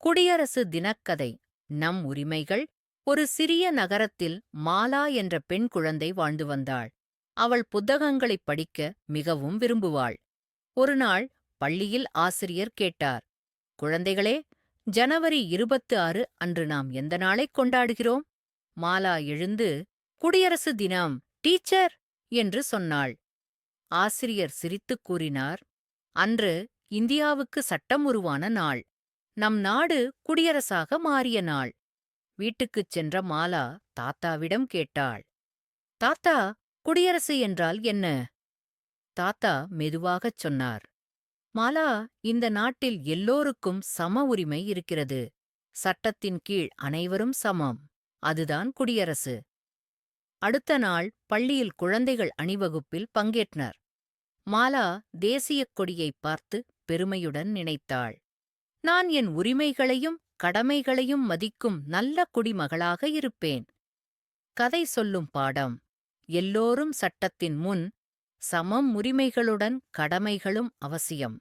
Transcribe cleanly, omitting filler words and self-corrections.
குடியரசு தினக்கதை. நம் உரிமைகள். ஒரு சிறிய நகரத்தில் மாலா என்ற பெண் குழந்தை வாழ்ந்து வந்தாள். அவள் புத்தகங்களைப் படிக்க மிகவும் விரும்புவாள். ஒருநாள் பள்ளியில் ஆசிரியர் கேட்டார், குழந்தைகளே, ஜனவரி 26 அன்று நாம் எந்த நாளைக் கொண்டாடுகிறோம்? மாலா எழுந்து, குடியரசு தினம், டீச்சர் என்று சொன்னாள். ஆசிரியர் சிரித்துக் கூறினார், அன்று இந்தியாவுக்கு சட்டம் உருவான நாள். நம் நாடு குடியரசாக மாறிய நாள். வீட்டுக்குச் சென்ற மாலா தாத்தாவிடம் கேட்டாள், தாத்தா, குடியரசு என்றால் என்ன? தாத்தா மெதுவாகச் சொன்னார், மாலா, இந்த நாட்டில் எல்லோருக்கும் சம உரிமை இருக்கிறது. சட்டத்தின் கீழ் அனைவரும் சமம். அதுதான் குடியரசு. அடுத்த நாள் பள்ளியில் குழந்தைகள் அணிவகுப்பில் பங்கேற்றனர். மாலா தேசியக் கொடியைப் பார்த்து பெருமையுடன் நினைத்தாள், நான் என் உரிமைகளையும் கடமைகளையும் மதிக்கும் நல்ல குடிமகளாக இருப்பேன். கதை சொல்லும் பாடம். எல்லோரும் சட்டத்தின் முன் சமம். உரிமைகளுடன் கடமைகளும் அவசியம்.